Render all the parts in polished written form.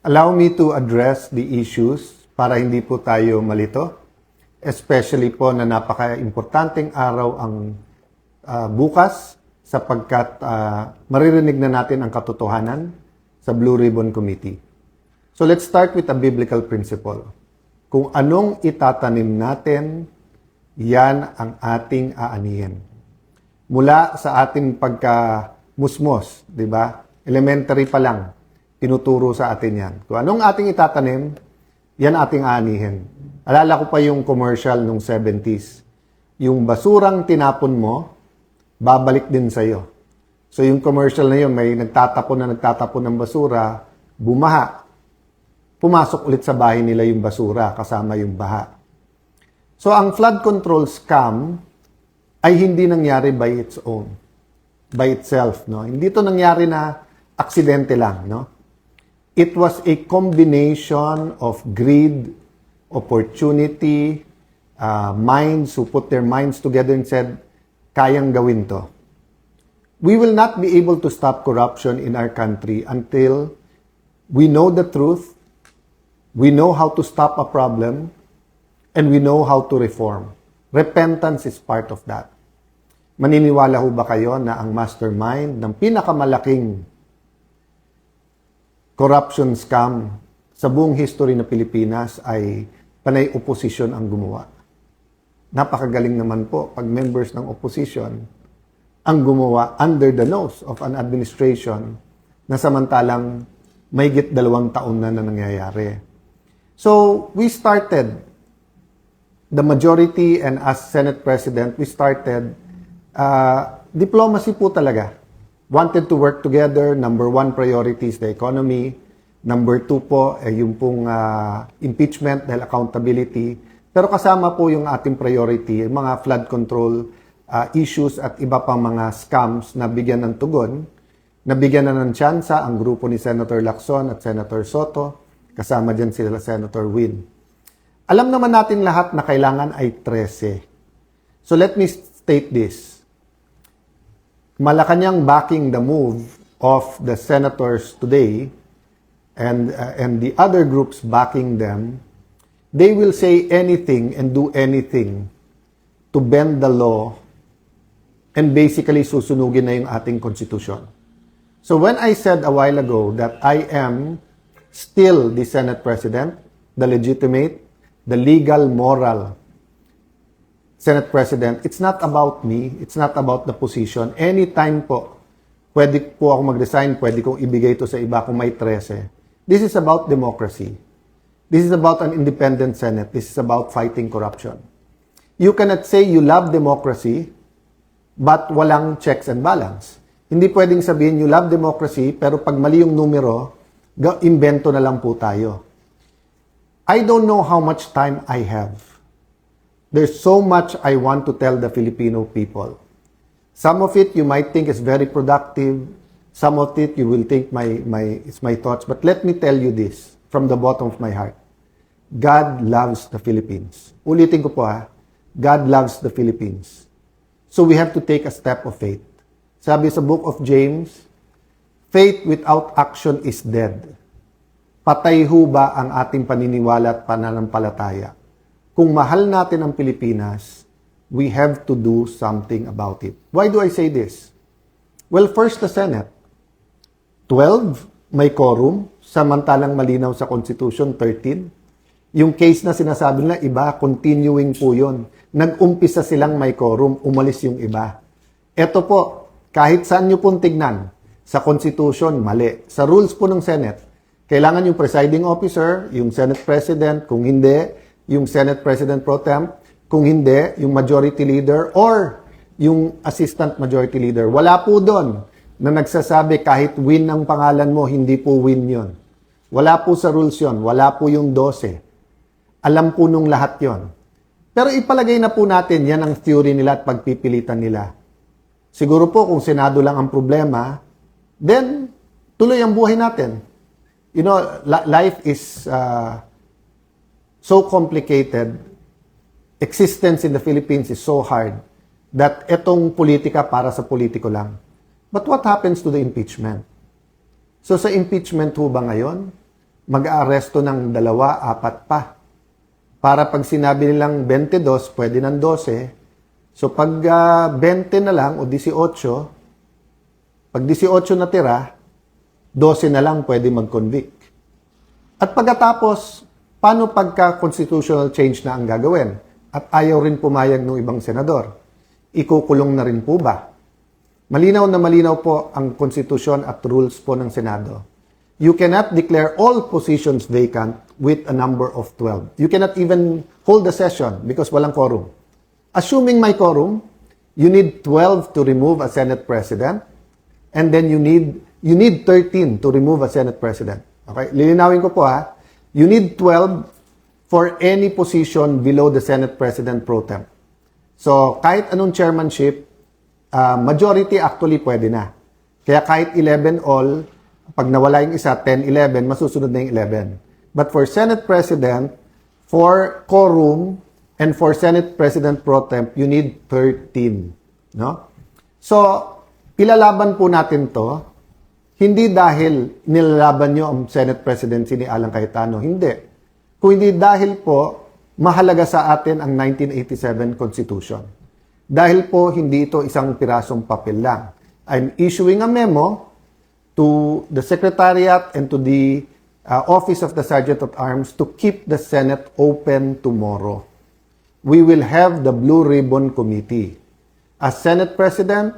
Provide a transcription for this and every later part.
Allow me to address the issues para hindi po tayo malito. Especially po na napaka-importanting araw ang bukas sapagkat maririnig na natin ang katotohanan sa Blue Ribbon Committee. So let's start with a biblical principle. Kung anong itatanim natin, yan ang ating aanihin. Mula sa ating pagkamusmos, di ba? Elementary pa lang, tinuturo sa atin yan. Kung anong ating itatanim, yan ating aanihin. Alala ko pa yung commercial nung 70s. Yung basurang tinapon mo, babalik din sa'yo. So yung commercial na yun, may nagtatapon ng basura, bumaha. Pumasok ulit sa bahay nila yung basura kasama yung baha. So ang flood control scam ay hindi nangyari by its own, by itself, no? Hindi to nangyari na aksidente lang, no? It was a combination of greed, opportunity, minds who put their minds together and said, kayang gawin to. We will not be able to stop corruption in our country until we know the truth, we know how to stop a problem, and we know how to reform. Repentance is part of that. Maniniwala ho ba kayo na ang mastermind ng pinakamalaking corruption scam sa buong history ng Pilipinas ay panay opposition ang gumawa? Napakagaling naman po pag members ng opposition ang gumawa under the nose of an administration na samantalang mahigit 2 taon na nangyayari. So, we started, the majority and as Senate President, we started diplomacy po talaga. Wanted to work together. Number 1 priority is the economy. Number 2 po, yung pong impeachment dahil accountability. Pero kasama po yung ating priority, yung mga flood control issues at iba pang mga scams na bigyan ng tugon. Nabigyan na ng tsansa ang grupo ni Senator Lacson at Senator Soto. Kasama dyan sila Senator Win. Alam naman natin lahat na kailangan ay 13. So let me state this. Malacanang backing the move of the senators today and the other groups backing them, they will say anything and do anything to bend the law and basically susunugin na yung ating konstitusyon. So when I said a while ago that I am still the Senate President, the legitimate, the legal, moral Senate President, it's not about me, it's not about the position. Anytime po, pwede po ako mag-resign, pwede kong ibigay ito sa iba kung may 13. This is about democracy. This is about an independent Senate. This is about fighting corruption. You cannot say you love democracy, but walang checks and balance. Hindi pwedeng sabihin you love democracy, pero pag mali yung numero, invento na lang po tayo. I don't know how much time I have. There's so much I want to tell the Filipino people. Some of it you might think is very productive. Some of it you will think it's my thoughts. But let me tell you this from the bottom of my heart. God loves the Philippines. Ulitin ko po ha. God loves the Philippines. So we have to take a step of faith. Sabi sa book of James, faith without action is dead. Patay ho ba ang ating paniniwala at pananampalataya? Kung mahal natin ang Pilipinas, we have to do something about it. Why do I say this? Well, first the Senate. 12, may quorum, samantalang malinaw sa Constitution, 13. Yung case na sinasabi nila, iba, continuing po yun. Nag-umpisa silang may quorum, umalis yung iba. Ito po, kahit saan nyo pong tignan, sa Constitution, mali. Sa rules po ng Senate, kailangan yung presiding officer, yung Senate President, kung hindi, yung Senate President Pro Tem, kung hindi, yung Majority Leader or yung Assistant Majority Leader. Wala po doon na nagsasabi kahit win ang pangalan mo, hindi po win yon. Wala po sa rules yon. Wala po yung 12. Alam po nung lahat yon. Pero ipalagay na po natin, yan ang theory nila at pagpipilitan nila. Siguro po kung Senado lang ang problema, then tuloy ang buhay natin. You know, life is so complicated, existence in the Philippines is so hard that etong politika para sa politiko lang. But what happens to the impeachment? So sa impeachment ho ba ngayon, mag-aaresto ng 2, 4 pa. Para pag sinabi nilang 22, pwede ng 12. So pag 20 na lang o 18, pag 18 na tira, 12 na lang pwede mag-convict. At pagkatapos, paano pagka constitutional change na ang gagawin? At ayaw rin pumayag ng ibang senador. Ikukulong na rin po ba? Malinaw na malinaw po ang konstitusyon at rules po ng Senado. You cannot declare all positions vacant with a number of 12. You cannot even hold a session because walang quorum. Assuming may quorum, you need 12 to remove a Senate President, and then you need 13 to remove a Senate President. Okay? Lilinawin ko po ha. You need 12 for any position below the Senate President pro tem. So, kahit anong chairmanship, majority actually pwede na. Kaya kahit 11 all, pag nawala yung isa, 10, 11, masusunod na yung 11. But for Senate President, for quorum, and for Senate President pro tem, you need 13. No? So, ilalaban po natin to, hindi dahil nilalaban nyo ang Senate presidency ni Alan Cayetano. Hindi. Kung hindi dahil po, mahalaga sa atin ang 1987 Constitution. Dahil po, hindi ito isang pirasong papel lang. I'm issuing a memo to the Secretariat and to the Office of the Sergeant at Arms to keep the Senate open tomorrow. We will have the Blue Ribbon Committee. As Senate President,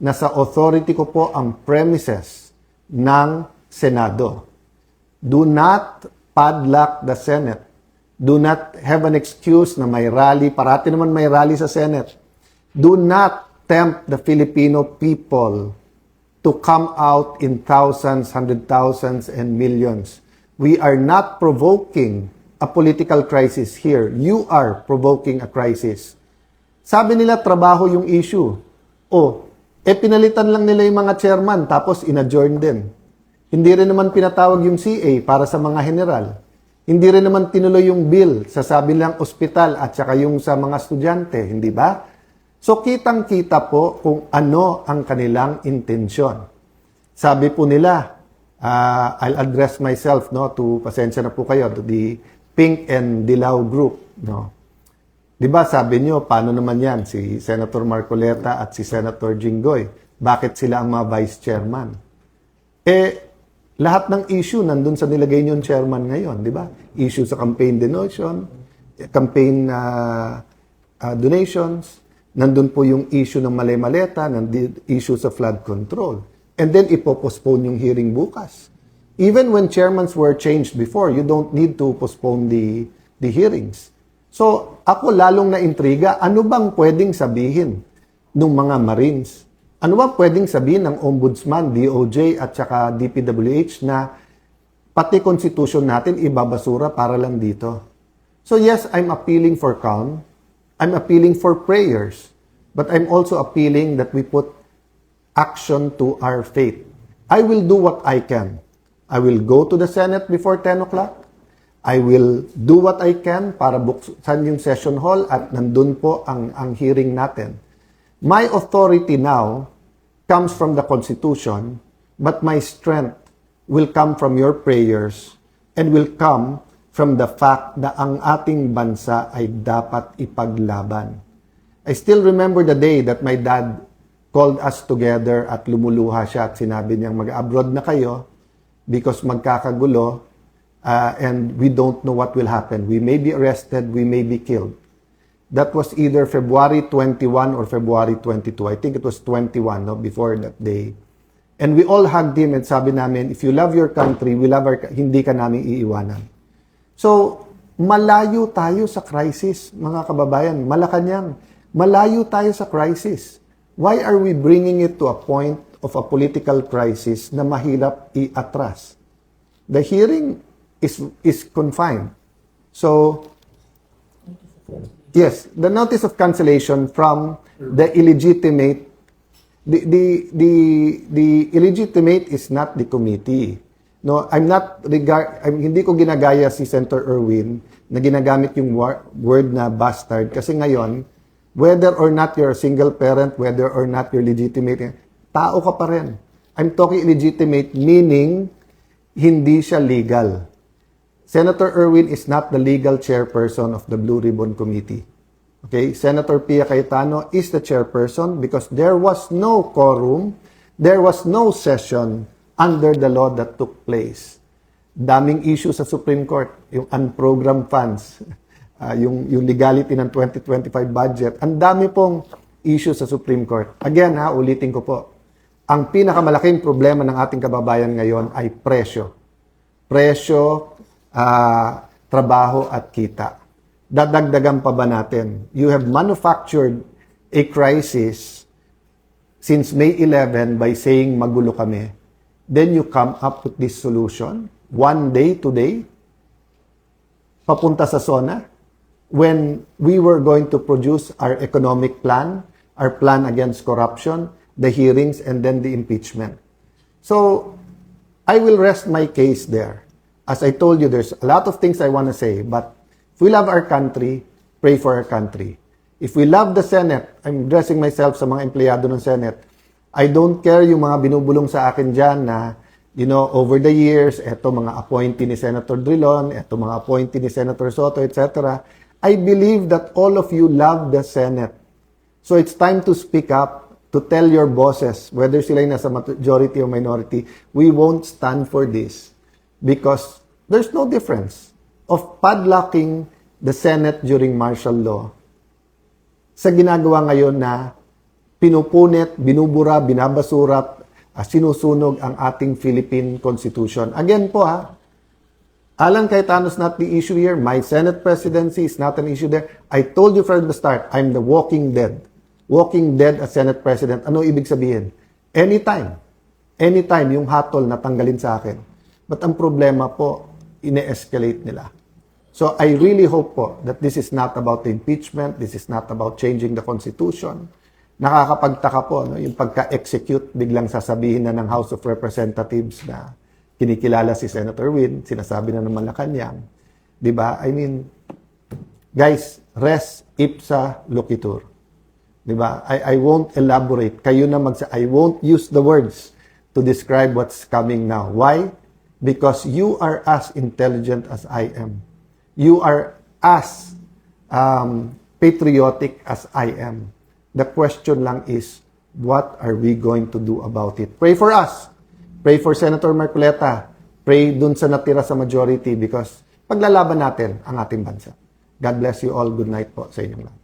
nasa authority ko po ang premises ng Senado. Do not padlock the Senate. Do not have an excuse na may rally. Parati naman may rally sa Senate. Do not tempt the Filipino people to come out in thousands, hundred thousands, and millions. We are not provoking a political crisis here. You are provoking a crisis. Sabi nila, trabaho yung issue. Pinalitan lang nila yung mga chairman, tapos in-adjourn din. Hindi rin naman pinatawag yung CA para sa mga general. Hindi rin naman tinuloy yung bill sa sabi lang ospital at saka yung sa mga estudyante, hindi ba? So, kitang-kita po kung ano ang kanilang intensyon. Sabi po nila, I'll address myself to, pasensya na po kayo, to the Pink and Dilaw group. Di ba sabi nyo, paano naman yan? Si Senator Marcoleta at si Senator Jinggoy. Bakit sila ang mga vice chairman? Lahat ng issue nandun sa nilagay nyo chairman ngayon, di ba? Issue sa campaign donation, campaign donations, nandun po yung issue ng malay-maleta, nandun issue sa flood control. And then ipopostpone yung hearing bukas. Even when chairmans were changed before, you don't need to postpone the hearings. So, ako lalong na-intriga, ano bang pwedeng sabihin ng mga Marines? Ano bang pwedeng sabihin ng Ombudsman, DOJ at saka DPWH na pati Constitution natin ibabasura para lang dito? So yes, I'm appealing for calm. I'm appealing for prayers. But I'm also appealing that we put action to our faith. I will do what I can. I will go to the Senate before 10 o'clock. I will do what I can para buksan yung session hall at nandun po ang hearing natin. My authority now comes from the Constitution, but my strength will come from your prayers and will come from the fact na ang ating bansa ay dapat ipaglaban. I still remember the day that my dad called us together at lumuluha siya at sinabi niyang mag-abroad na kayo because magkakagulo. And we don't know what will happen. We may be arrested, we may be killed. That was either February 21 or February 22. I think it was 21, before that day. And we all hugged him and sabi namin, if you love your country, we love hindi ka namin iiwanan. So, malayo tayo sa crisis, mga kababayan. Malacanang, malayo tayo sa crisis. Why are we bringing it to a point of a political crisis na mahirap i-atras? The hearing is confined. So, yes, the notice of cancellation from the illegitimate, the illegitimate is not the committee. No, hindi ko ginagaya si Senator Erwin na ginagamit yung word na bastard kasi ngayon, whether or not you're a single parent, whether or not you're legitimate, tao ka pa rin. I'm talking illegitimate meaning hindi siya legal. Senator Erwin is not the legal chairperson of the Blue Ribbon Committee. Okay? Senator Pia Cayetano is the chairperson because there was no quorum, there was no session under the law that took place. Daming issue sa Supreme Court, yung unprogrammed funds, yung legality ng 2025 budget. Ang dami pong issue sa Supreme Court. Again, ulitin ko po. Ang pinakamalaking problema ng ating kababayan ngayon ay presyo. Presyo, trabaho at kita. Dadagdagan pa ba natin? You have manufactured a crisis since May 11 by saying magulo kami. Then you come up with this solution. One day today, papunta sa SONA, when we were going to produce our economic plan, our plan against corruption, the hearings, and then the impeachment. So, I will rest my case there. As I told you, there's a lot of things I want to say, but if we love our country, pray for our country. If we love the Senate, I'm addressing myself sa mga empleyado ng Senate, I don't care yung mga binubulong sa akin dyan na, you know, over the years, eto mga appointee ni Senator Drilon, eto mga appointee ni Senator Soto, etc. I believe that all of you love the Senate. So it's time to speak up, to tell your bosses, whether sila yung nasa majority or minority, we won't stand for this because there's no difference of padlocking the Senate during martial law sa ginagawa ngayon na pinupunit, binubura, binabasura, sinusunog ang ating Philippine Constitution. Again po Alan Cayetano is not the issue here. My Senate presidency is not an issue there. I told you from the start, I'm the walking dead. Walking dead as Senate President. Ano ibig sabihin? Anytime yung hatol na tanggalin sa akin. But ang problema po, ine-escalate nila. So I really hope po that this is not about the impeachment, this is not about changing the Constitution. Nakakapagtaka po, no? Yung pagka-execute, biglang sasabihin na ng House of Representatives na kinikilala si Senator Win, sinasabi na ng Malacanang. Diba? I mean, guys, res ipsa loquitur. Diba? I won't elaborate. Kayo na I won't use the words to describe what's coming now. Why? Because you are as intelligent as I am. You are as patriotic as I am. The question lang is, what are we going to do about it? Pray for us. Pray for Senator Marcoleta. Pray dun sa natira sa majority because paglalaban natin ang ating bansa. God bless you all. Good night po sa inyong lahat.